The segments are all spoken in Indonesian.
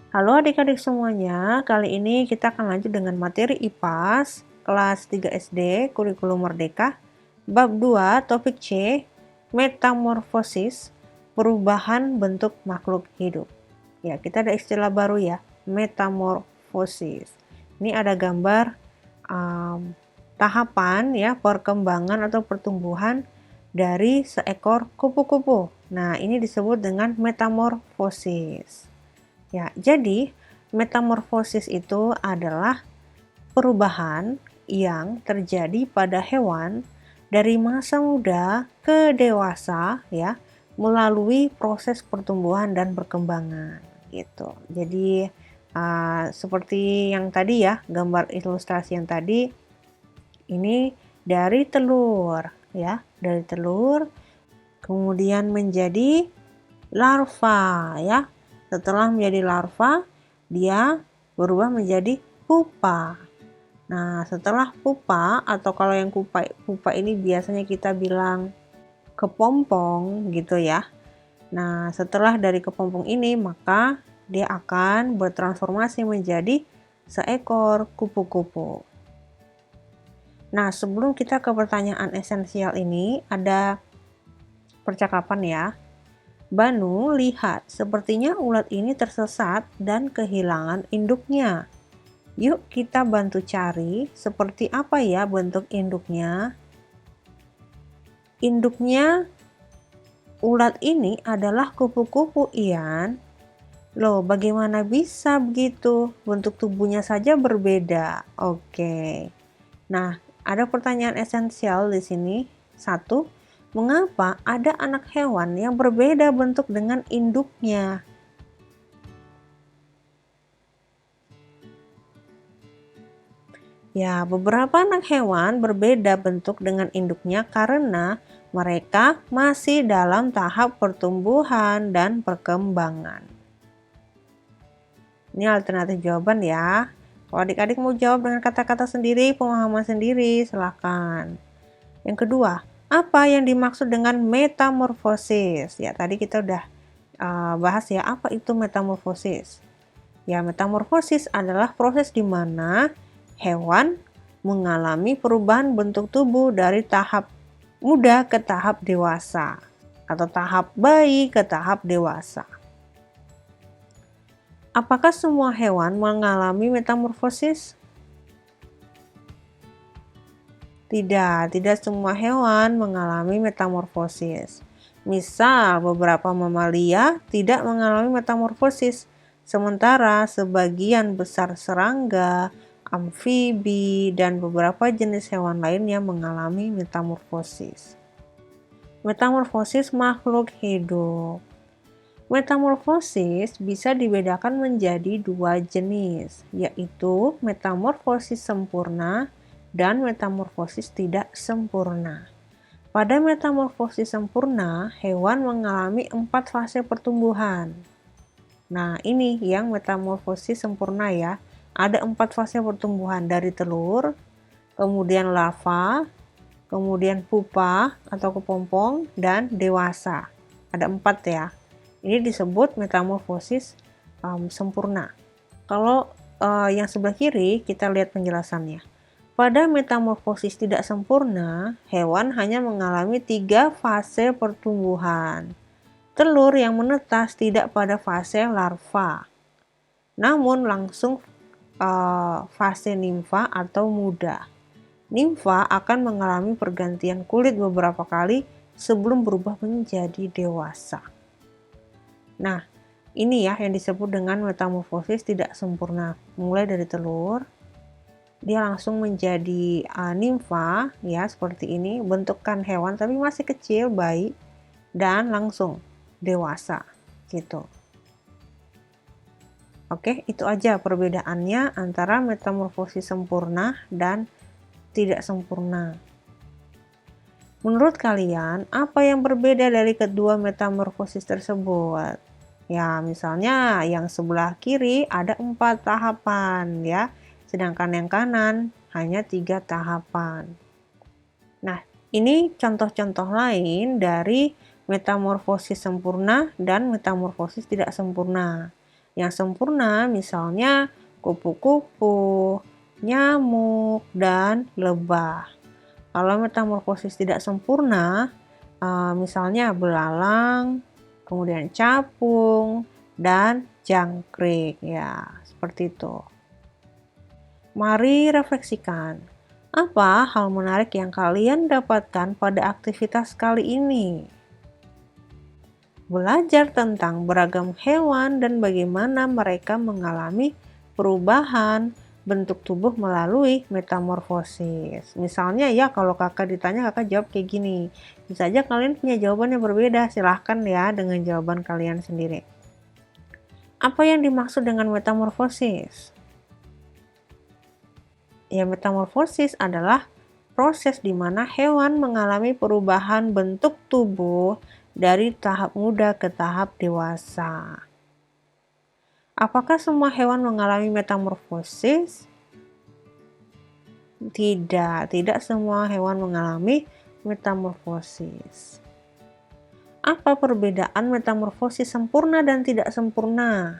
Halo adik-adik semuanya, kali ini kita akan lanjut dengan materi IPAS kelas 3 SD Kurikulum Merdeka bab 2 topik C, metamorfosis, perubahan bentuk makhluk hidup. Ya, kita ada istilah baru ya, metamorfosis. Ini ada gambar tahapan ya perkembangan atau pertumbuhan dari seekor kupu-kupu. Nah, ini disebut dengan metamorfosis. Ya, jadi metamorfosis itu adalah perubahan yang terjadi pada hewan dari masa muda ke dewasa ya, melalui proses pertumbuhan dan perkembangan gitu. Jadi seperti yang tadi ya, gambar ilustrasi yang tadi, ini dari telur ya, dari telur kemudian menjadi larva ya. Setelah menjadi larva, dia berubah menjadi pupa. Nah, setelah pupa atau kalau yang pupa ini biasanya kita bilang kepompong gitu ya. Nah, setelah dari kepompong ini maka dia akan bertransformasi menjadi seekor kupu-kupu. Nah, sebelum kita ke pertanyaan esensial ini, ada percakapan ya. Banu, lihat, sepertinya ulat ini tersesat dan kehilangan induknya. Yuk kita bantu cari seperti apa ya bentuk induknya. Induknya ulat ini adalah kupu-kupu, Ian. Loh, bagaimana bisa begitu? Bentuk tubuhnya saja berbeda. Oke. Nah, ada pertanyaan esensial di sini. 1. Mengapa ada anak hewan yang berbeda bentuk dengan induknya? Ya, beberapa anak hewan berbeda bentuk dengan induknya karena mereka masih dalam tahap pertumbuhan dan perkembangan. Ini alternatif jawaban ya. Kalau adik-adik mau jawab dengan kata-kata sendiri, pemahaman sendiri, silakan. Yang kedua, apa yang dimaksud dengan metamorfosis? Ya, tadi kita udah bahas ya, apa itu metamorfosis? Ya, metamorfosis adalah proses di mana hewan mengalami perubahan bentuk tubuh dari tahap muda ke tahap dewasa atau tahap bayi ke tahap dewasa. Apakah semua hewan mengalami metamorfosis? Tidak semua hewan mengalami metamorfosis. Misal, beberapa mamalia tidak mengalami metamorfosis, sementara sebagian besar serangga, amfibi, dan beberapa jenis hewan lainnya mengalami metamorfosis. Metamorfosis makhluk hidup. Metamorfosis bisa dibedakan menjadi dua jenis, yaitu metamorfosis sempurna dan metamorfosis tidak sempurna. Pada metamorfosis sempurna, hewan mengalami 4 fase pertumbuhan. Nah, ini yang metamorfosis sempurna ya. Ada 4 fase pertumbuhan dari telur, kemudian larva, kemudian pupa atau kepompong, dan dewasa. Ada 4 ya. Ini disebut metamorfosis sempurna. Kalau yang sebelah kiri kita lihat penjelasannya. Pada metamorfosis tidak sempurna, hewan hanya mengalami 3 fase pertumbuhan. Telur yang menetas tidak pada fase larva, namun langsung fase nimfa atau muda. Nimfa akan mengalami pergantian kulit beberapa kali sebelum berubah menjadi dewasa. Nah, ini ya yang disebut dengan metamorfosis tidak sempurna. Mulai dari telur, dia langsung menjadi nimfa ya seperti ini, bentukan hewan tapi masih kecil, bayi, dan langsung dewasa gitu. Oke, itu aja perbedaannya antara metamorfosis sempurna dan tidak sempurna. Menurut kalian, apa yang berbeda dari kedua metamorfosis tersebut? Ya, misalnya yang sebelah kiri ada 4 tahapan ya, sedangkan yang kanan hanya 3 tahapan. Nah, ini contoh-contoh lain dari metamorfosis sempurna dan metamorfosis tidak sempurna. Yang sempurna misalnya kupu-kupu, nyamuk, dan lebah. Kalau metamorfosis tidak sempurna, misalnya belalang, kemudian capung, dan jangkrik. Ya, seperti itu. Mari refleksikan. Apa hal menarik yang kalian dapatkan pada aktivitas kali ini? Belajar tentang beragam hewan dan bagaimana mereka mengalami perubahan bentuk tubuh melalui metamorfosis. Misalnya ya, kalau kakak ditanya, kakak jawab kayak gini. Bisa aja kalian punya jawaban yang berbeda, silahkan ya dengan jawaban kalian sendiri. Apa yang dimaksud dengan metamorfosis? Ya, metamorfosis adalah proses di mana hewan mengalami perubahan bentuk tubuh dari tahap muda ke tahap dewasa. Apakah semua hewan mengalami metamorfosis? Tidak semua hewan mengalami metamorfosis. Apa perbedaan metamorfosis sempurna dan tidak sempurna?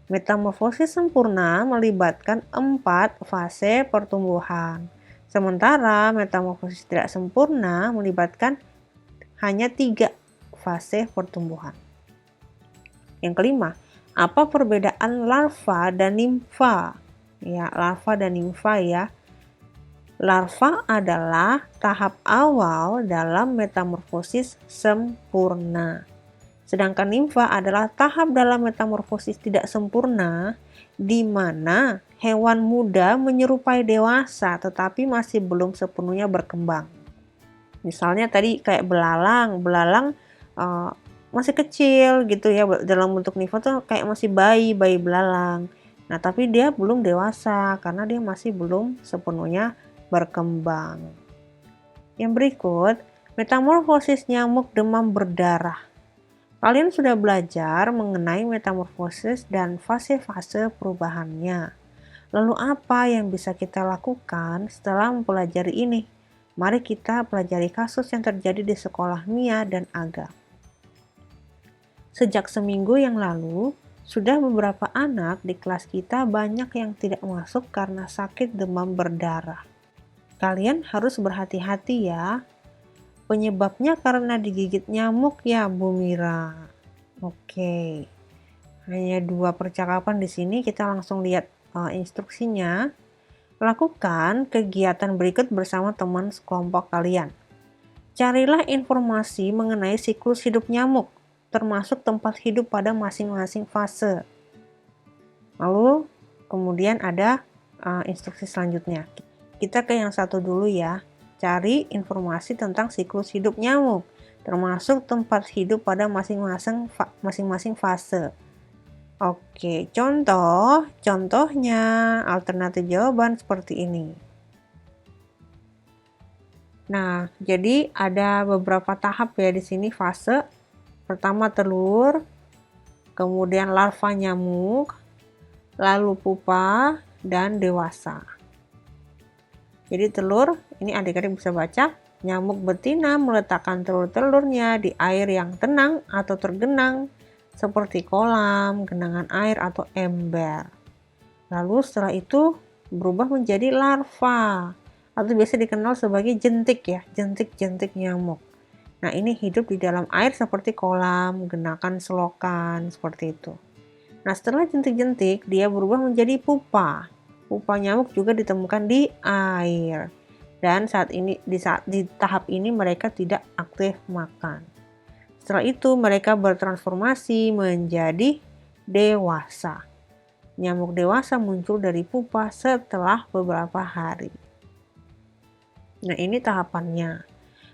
Metamorfosis sempurna melibatkan 4 fase pertumbuhan. Sementara metamorfosis tidak sempurna melibatkan hanya 3 fase pertumbuhan. Yang kelima, apa perbedaan larva dan nimfa? Ya, larva dan nimfa ya. Larva adalah tahap awal dalam metamorfosis sempurna. Sedangkan nimfa adalah tahap dalam metamorfosis tidak sempurna, di mana hewan muda menyerupai dewasa tetapi masih belum sepenuhnya berkembang. Misalnya tadi kayak belalang masih kecil gitu ya, dalam bentuk nimfa tuh kayak masih bayi belalang. Nah, tapi dia belum dewasa karena dia masih belum sepenuhnya berkembang. Yang berikut, metamorfosis nyamuk demam berdarah. Kalian sudah belajar mengenai metamorfosis dan fase-fase perubahannya. Lalu apa yang bisa kita lakukan setelah mempelajari ini? Mari kita pelajari kasus yang terjadi di sekolah Mia dan Aga. Sejak seminggu yang lalu, sudah beberapa anak di kelas kita banyak yang tidak masuk karena sakit demam berdarah. Kalian harus berhati-hati ya. Penyebabnya karena digigit nyamuk ya, Bu Mira. Oke. Hanya 2 percakapan di sini, kita langsung lihat instruksinya. Lakukan kegiatan berikut bersama teman sekelompok kalian. Carilah informasi mengenai siklus hidup nyamuk, termasuk tempat hidup pada masing-masing fase. Lalu kemudian ada instruksi selanjutnya. Kita ke yang satu dulu ya. Cari informasi tentang siklus hidup nyamuk, termasuk tempat hidup pada masing-masing fase. Oke, contohnya alternatif jawaban seperti ini. Nah, jadi ada beberapa tahap ya di sini fase. Pertama telur, kemudian larva nyamuk, lalu pupa, dan dewasa. Jadi telur, ini adik-adik bisa baca, nyamuk betina meletakkan telur-telurnya di air yang tenang atau tergenang, seperti kolam, genangan air, atau ember. Lalu setelah itu berubah menjadi larva, atau biasa dikenal sebagai jentik ya, jentik-jentik nyamuk. Nah, ini hidup di dalam air seperti kolam, genangan selokan, seperti itu. Nah, setelah jentik-jentik, dia berubah menjadi pupa. Pupa nyamuk juga ditemukan di air. Dan di tahap ini mereka tidak aktif makan. Setelah itu mereka bertransformasi menjadi dewasa. Nyamuk dewasa muncul dari pupa setelah beberapa hari. Nah, ini tahapannya.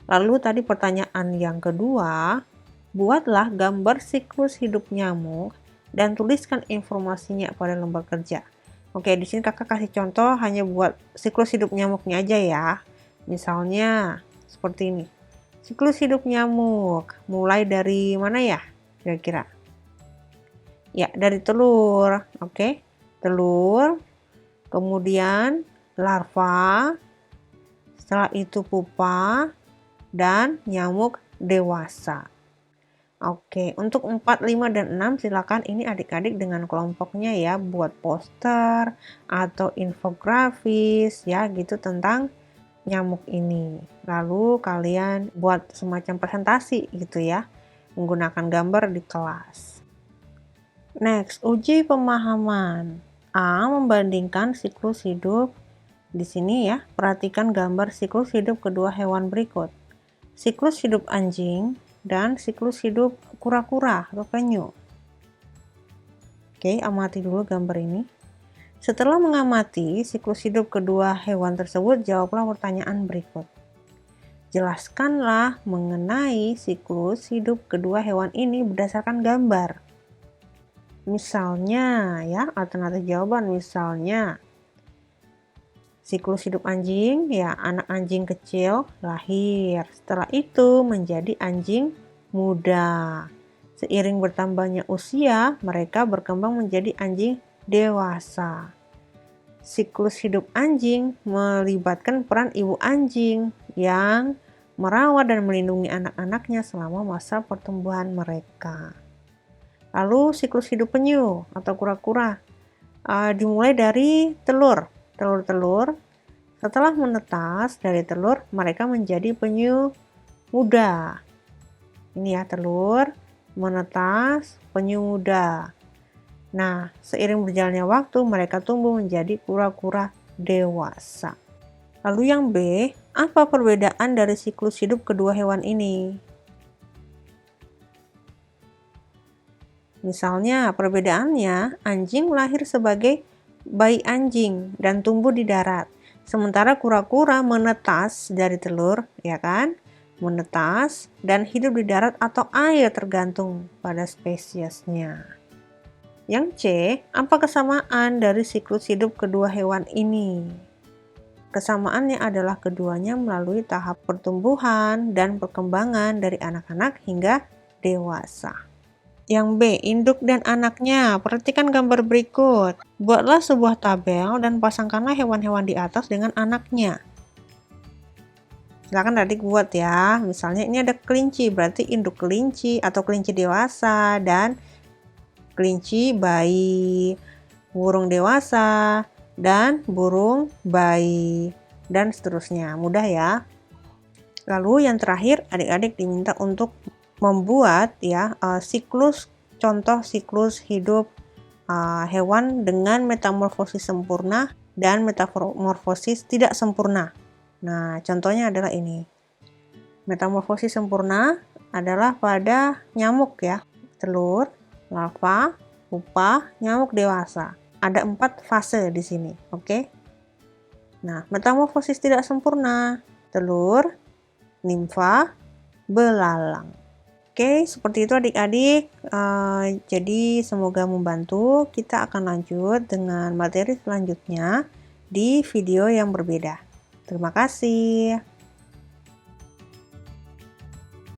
Lalu tadi pertanyaan yang kedua, buatlah gambar siklus hidup nyamuk dan tuliskan informasinya pada lembar kerja. Oke, di sini kakak kasih contoh hanya buat siklus hidup nyamuknya aja ya. Misalnya seperti ini. Siklus hidup nyamuk mulai dari mana ya kira-kira? Ya, dari telur. Oke, telur, kemudian larva, setelah itu pupa, dan nyamuk dewasa. Oke, untuk 4, 5, dan 6 silakan ini adik-adik dengan kelompoknya ya buat poster atau infografis ya gitu tentang nyamuk ini. Lalu kalian buat semacam presentasi gitu ya menggunakan gambar di kelas. Next, uji pemahaman. A. Membandingkan siklus hidup. Di sini ya, perhatikan gambar siklus hidup kedua hewan berikut. Siklus hidup anjing dan siklus hidup kura-kura atau penyu. Oke, amati dulu gambar ini. Setelah mengamati siklus hidup kedua hewan tersebut, jawablah pertanyaan berikut. Jelaskanlah mengenai siklus hidup kedua hewan ini berdasarkan gambar. Misalnya ya, alternatif jawaban misalnya siklus hidup anjing ya, anak anjing kecil lahir, setelah itu menjadi anjing muda. Seiring bertambahnya usia, mereka berkembang menjadi anjing dewasa. Siklus hidup anjing melibatkan peran ibu anjing yang merawat dan melindungi anak-anaknya selama masa pertumbuhan mereka. Lalu siklus hidup penyu atau kura-kura dimulai dari telur. Telur-telur setelah menetas dari telur mereka menjadi penyu muda. Ini ya, telur menetas penyu muda. Nah, seiring berjalannya waktu mereka tumbuh menjadi kura-kura dewasa. Lalu yang B, apa perbedaan dari siklus hidup kedua hewan ini? Misalnya, perbedaannya, anjing lahir sebagai bayi anjing dan tumbuh di darat. Sementara kura-kura menetas dari telur, ya kan? Menetas dan hidup di darat atau air tergantung pada spesiesnya. Yang C, apa kesamaan dari siklus hidup kedua hewan ini? Kesamaannya adalah keduanya melalui tahap pertumbuhan dan perkembangan dari anak-anak hingga dewasa. Yang B, induk dan anaknya. Perhatikan gambar berikut. Buatlah sebuah tabel dan pasangkanlah hewan-hewan di atas dengan anaknya. Silakan adik buat ya. Misalnya ini ada kelinci, berarti induk kelinci atau kelinci dewasa dan kelinci bayi, burung dewasa dan burung bayi dan seterusnya. Mudah ya. Lalu yang terakhir, adik-adik diminta untuk membuat ya contoh siklus hidup hewan dengan metamorfosis sempurna dan metamorfosis tidak sempurna. Nah, contohnya adalah ini. Metamorfosis sempurna adalah pada nyamuk ya, telur, larva, pupa, nyamuk dewasa. Ada 4 fase di sini, oke? Nah, metamorfosis tidak sempurna, telur, nimfa, belalang. Oke, seperti itu adik-adik. Jadi semoga membantu. Kita akan lanjut dengan materi selanjutnya di video yang berbeda. Terima kasih.